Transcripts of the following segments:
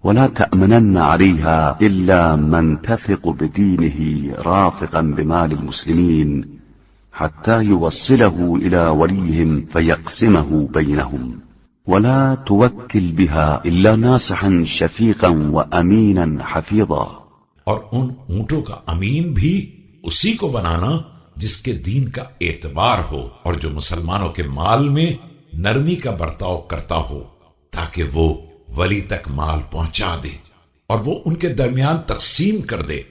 ولا تأمنن عليها إلا من تثق بدينه رافقا بمال المسلمين حتى يوصله إلى وليهم فيقسمه بينهم ولا توكل بها إلا ناصحا شفيقا وأمينا حفيظا. اور ان اونٹوں کا امین بھی اسی کو بنانا جس کے دین کا اعتبار ہو اور جو مسلمانوں کے مال میں نرمی کا برتاؤ کرتا ہو، تاکہ وہ ولی تک مال پہنچا دے اور وہ ان کے درمیان تقسیم کر دے.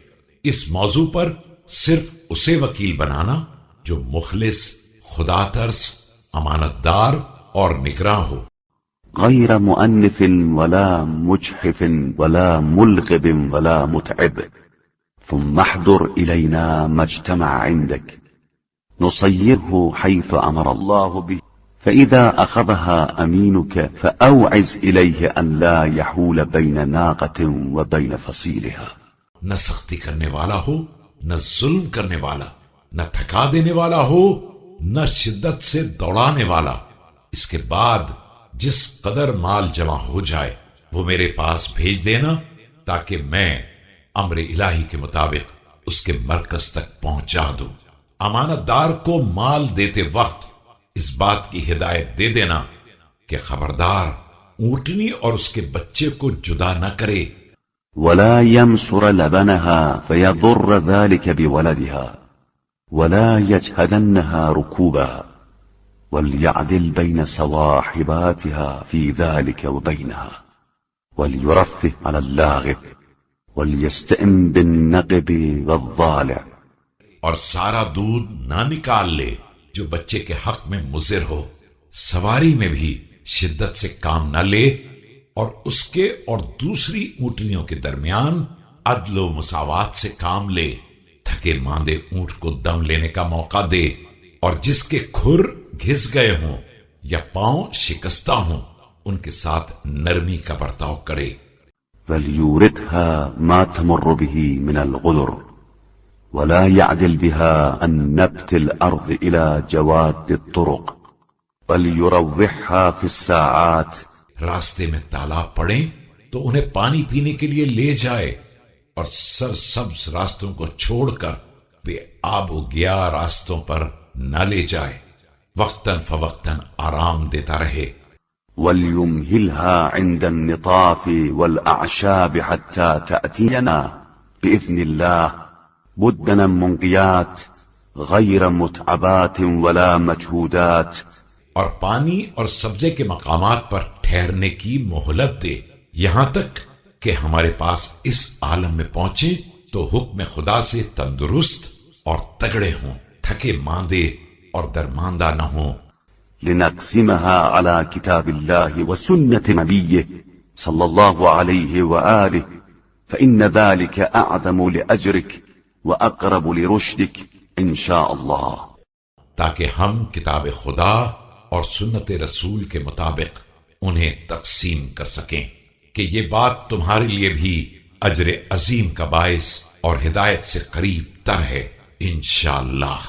اس موضوع پر صرف اسے وکیل بنانا جو مخلص، خدا ترس، امانت دار اور نگراں ہو. غير مؤنف ولا مجحف ولا ملغب ولا متعب. ثم احضر إلينا ما اجتمع عندك نصيره حيث أمر الله به. فإذا أخذها أمينك فأوعز إليه أن لا يحول بين ناقة وبين فصيلها. نہ سختی کرنے والا ہو، نہ ظلم کرنے والا، نہ تھکا دینے والا ہو، نہ شدت سے دوڑانے والا. اس کے بعد جس قدر مال جمع ہو جائے وہ میرے پاس بھیج دینا تاکہ میں امر الہی کے مطابق اس کے مرکز تک پہنچا دوں. امانت دار کو مال دیتے وقت اس بات کی ہدایت دے دینا کہ خبردار اونٹنی اور اس کے بچے کو جدا نہ کرے. ولا يمسر لبنها فيضر ذلك بولدها ولا يجهدنها ركوبها وليعدل بين صواحباتها في ذلك وبينها وليرفه على اللاغب وليستئم بالنقب والضالع. اور سارا دودھ نہ نکال لے جو بچے کے حق میں مضر ہو. سواری میں بھی شدت سے کام نہ لے اور اس کے اور دوسری اونٹنیوں کے درمیان عدل و مساوات سے کام لے. تھکے ماندے اونٹ کو دم لینے کا موقع دے اور جس کے کھر گھس گئے ہوں یا پاؤں شکستہ ہوں ان کے ساتھ نرمی کا برتاؤ کرے. فليورثها ما تمر به من الغدر ولا يعدل بها عن نبت الأرض إلى جواد الطرق وليروحها في الساعات. راستے میں تالاب پڑیں تو انہیں پانی پینے کے لیے لے جائے اور سرسبز راستوں کو چھوڑ کر بے آب و گیا راستوں پر نہ لے جائے. وقتاً فوقتاً آرام دیتا رہے. وليمهلها عند النطاف والأعشاب حتى تأتينا بإذن الله بدنا منقيات غير متعبات ولا مجهودات. اور پانی اور سبزے کے مقامات پر ٹھہرنے کی مہلت دے یہاں تک کہ ہمارے پاس اس عالم میں پہنچے تو حکم خدا سے تندرست اور تگڑے ہوں، تھکے ماندے اور درماندہ نہ ہوں. لنقسمها على كتاب الله وسنة نبيه صلى الله عليه وآله فإن ذلك أعظم لأجرك وأقرب لرشدك إن شاء الله. تاکہ ہم کتاب خدا اور سنت رسول کے مطابق انہیں تقسیم کر سکیں کہ یہ بات تمہارے لیے بھی اجر عظیم کا باعث اور ہدایت سے قریب تر ہے انشاءاللہ.